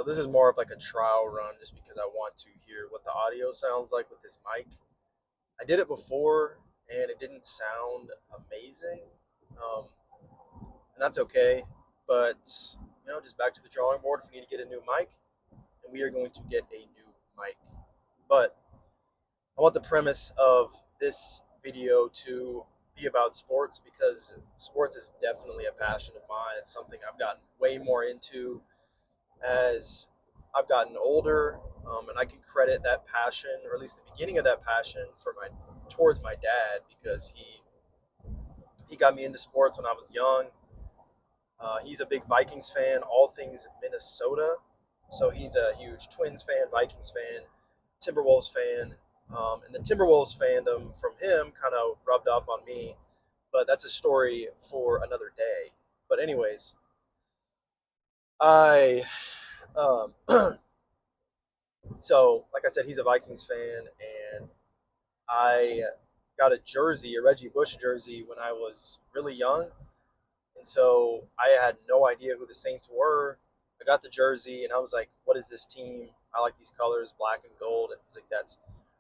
So this is more of like a trial run just because I want to hear what the audio sounds like with this mic. I did it before and it didn't sound amazing. Um, and that's okay. But, just back to the drawing board if we need to get a new mic. And we are going to get a new mic. But I want the premise of this video to be about sports because sports is definitely a passion of mine. It's something I've gotten way more into as I've gotten older, and I can credit that passion, or at least the beginning of that passion, for my towards my dad because he got me into sports when I was young. He's a big Vikings fan, all things Minnesota. So he's a huge Twins fan, Vikings fan, Timberwolves fan, and the Timberwolves fandom from him kind of rubbed off on me. But that's a story for another day. But anyways, I um, so like I said, he's a Vikings fan, and I got a jersey, a Reggie Bush jersey, when I was really young, and so I had no idea who the Saints were. I got the jersey, and I was like, "What is this team? I like these colors, black and gold." And he's like, "That's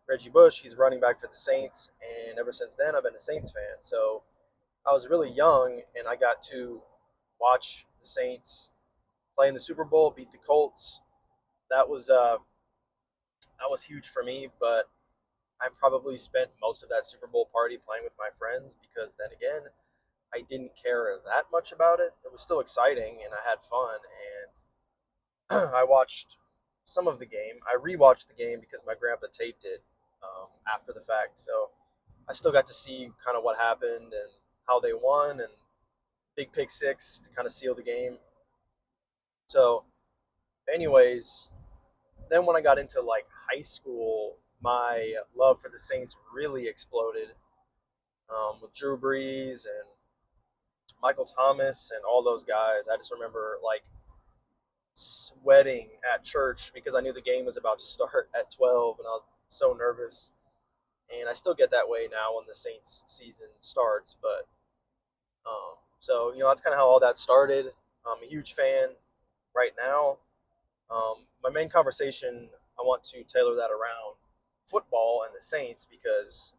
Reggie Bush. He's running back for the Saints." And ever since then, I've been a Saints fan. So I was really young, and I got to watch the Saints play in the Super Bowl, beat the Colts. That was uh, that was huge for me. But I probably spent most of that Super Bowl party playing with my friends because then again, I didn't care that much about it. It was still exciting and I had fun. And I watched some of the game. I rewatched the game because my grandpa taped it after the fact. So I still got to see kind of what happened and how they won and big pick six to kind of seal the game. So, anyways, then when I got into like high school, my love for the Saints really exploded with Drew Brees and Michael Thomas and all those guys. I just remember like sweating at church because I knew the game was about to start at 12 and I was so nervous. And I still get that way now when the Saints season starts. But that's kind of how all that started. I'm a huge fan right now. My main conversation, I want to tailor that around football and the Saints because,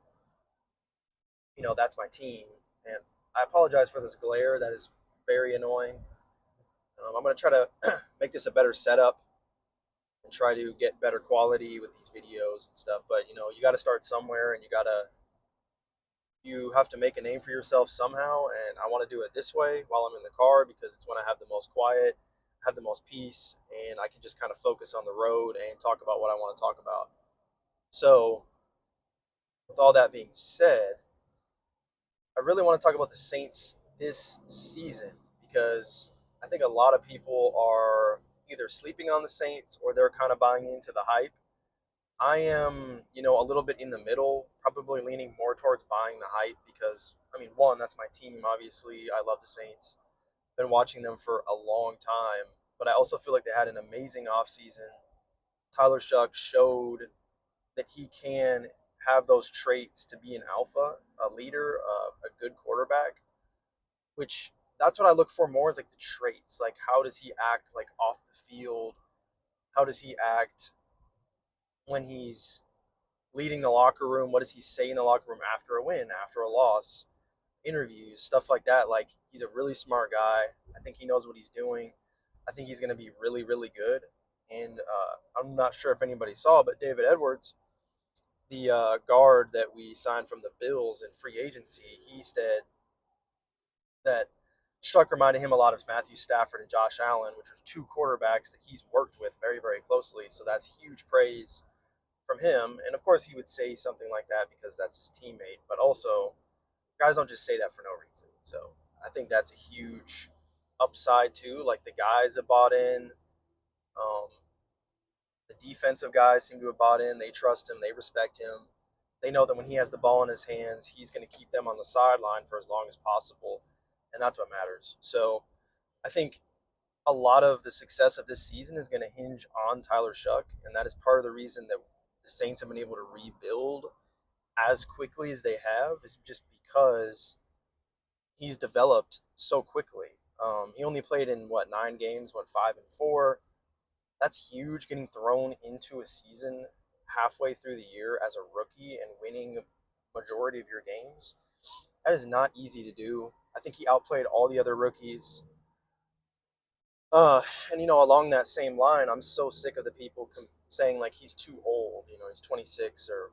that's my team. And I apologize for this glare. That is very annoying. I'm going to try to make this a better setup and try to get better quality with these videos and stuff. But you got to start somewhere, and you have to make a name for yourself somehow. And I want to do it this way while I'm in the car because it's when I have the most quiet, have the most peace, and I can just kind of focus on the road and talk about what I want to talk about. So, with all that being said, I really want to talk about the Saints this season because I think a lot of people are either sleeping on the Saints or they're kind of buying into the hype. I am, a little bit in the middle, probably leaning more towards buying the hype because, I mean, one, that's my team, obviously. I love the Saints. Been watching them for a long time, but I also feel like they had an amazing offseason. Tyler Shuck showed that he can have those traits to be an alpha, a leader, a good quarterback, which that's what I look for more is like the traits. Like, how does he act like off the field? How does he act when he's leading the locker room? What does he say in the locker room after a win, after a loss, interviews, stuff like that? Like, he's a really smart guy. I think he knows what he's doing. I think he's going to be really, really good. And I'm not sure if anybody saw, but David Edwards, the guard that we signed from the Bills in free agency, he said that Shuck reminded him a lot of Matthew Stafford and Josh Allen, which was two quarterbacks that he's worked with very, very closely. So that's huge praise from him. And of course, he would say something like that because that's his teammate. But also, guys don't just say that for no reason. So I think that's a huge upside too. Like the guys have bought in. Um, the defensive guys seem to have bought in. They trust him. They respect him. They know that when he has the ball in his hands, he's going to keep them on the sideline for as long as possible. And that's what matters. So I think a lot of the success of this season is going to hinge on Tyler Shuck. And that is part of the reason that the Saints have been able to rebuild as quickly as they have, is just because he's developed so quickly. He only played in 9 games, went 5-4. That's huge, getting thrown into a season halfway through the year as a rookie and winning majority of your games. That is not easy to do. I think he outplayed all the other rookies. Uh, and along that same line, I'm so sick of the people saying like he's too old. He's 26 or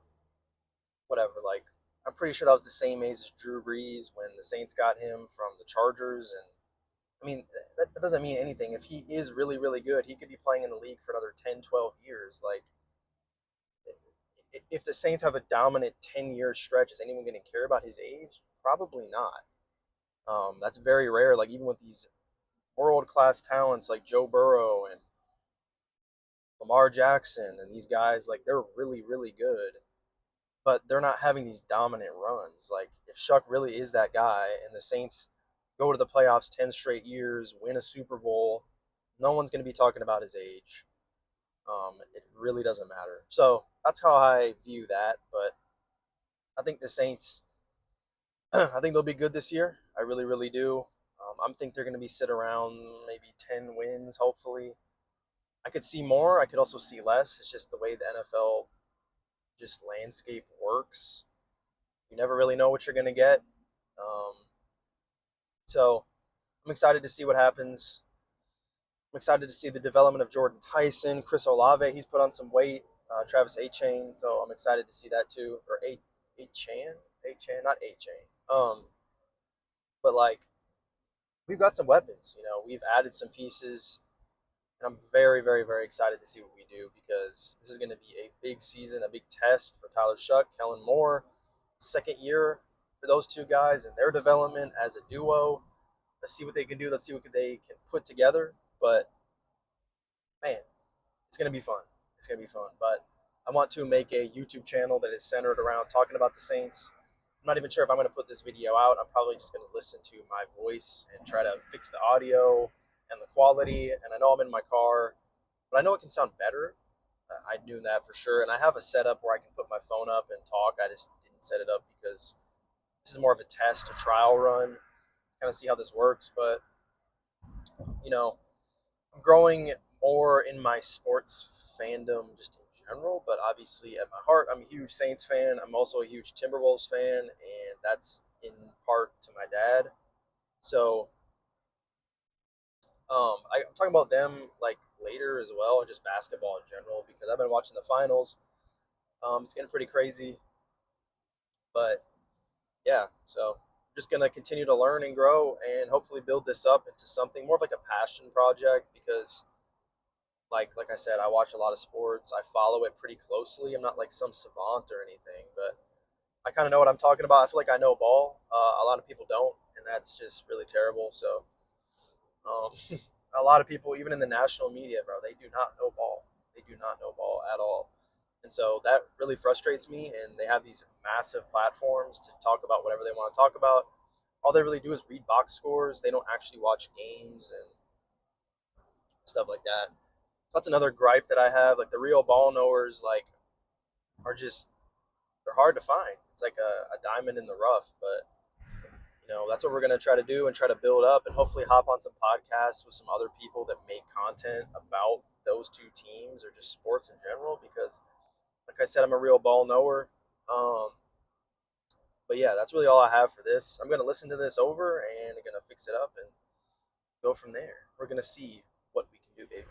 whatever. Like, I'm pretty sure that was the same age as Drew Brees when the Saints got him from the Chargers. And I mean, that doesn't mean anything. If he is really, really good, he could be playing in the league for another 10, 12 years. Like, if the Saints have a dominant 10-year stretch, is anyone going to care about his age? Probably not. That's very rare. Like, even with these world class talents like Joe Burrow and Lamar Jackson and these guys, like, they're really, really good, but they're not having these dominant runs. Like, if Shuck really is that guy and the Saints go to the playoffs 10 straight years, win a Super Bowl, no one's going to be talking about his age. It really doesn't matter. So that's how I view that. But I think the Saints, I think they'll be good this year. I really, really do. I think they're going to be sit around maybe 10 wins, hopefully. I could see more. I could also see less. It's just the way the NFL just landscape works. You never really know what you're going to get. Um, so I'm excited to see what happens. I'm excited to see the development of Jordan Tyson, Chris Olave. He's put on some weight. Travis A-Chain. So I'm excited to see that too. Or A-Chan? A-Chan? Not A-Chain. But like, we've got some weapons. We've added some pieces. And I'm very, very, very excited to see what we do because this is going to be a big season, a big test for Tyler Shuck, Kellen Moore. Second year for those two guys and their development as a duo. Let's see what they can do. Let's see what they can put together. But man, it's going to be fun. It's going to be fun. But I want to make a YouTube channel that is centered around talking about the Saints. I'm not even sure if I'm going to put this video out. I'm probably just going to listen to my voice and try to fix the audio and the quality. And I know I'm in my car, but I know it can sound better. I knew that for sure. And I have a setup where I can put my phone up and talk. I just didn't set it up because this is more of a test, a trial run, kind of see how this works. But, you know, I'm growing more in my sports fandom just in general. But obviously, at my heart, I'm a huge Saints fan. I'm also a huge Timberwolves fan. And that's in part to my dad. So I'm talking about them like later as well, just basketball in general, because I've been watching the finals. It's getting pretty crazy, but yeah. So I'm just gonna continue to learn and grow, and hopefully build this up into something more of like a passion project. Because, like I said, I watch a lot of sports. I follow it pretty closely. I'm not like some savant or anything, but I kind of know what I'm talking about. I feel like I know ball. A lot of people don't, and that's just really terrible. So Um, a lot of people, even in the national media, bro, they do not know ball. They do not know ball at all. And so that really frustrates me. And they have these massive platforms to talk about whatever they want to talk about. All they really do is read box scores. They don't actually watch games and stuff like that. So that's another gripe that I have. Like, the real ball knowers, like, are just, they're hard to find. It's like a diamond in the rough. But that's what we're going to try to do and try to build up and hopefully hop on some podcasts with some other people that make content about those two teams or just sports in general. Because, like I said, I'm a real ball knower. Um, but yeah, that's really all I have for this. I'm going to listen to this over and I'm going to fix it up and go from there. We're going to see what we can do, baby.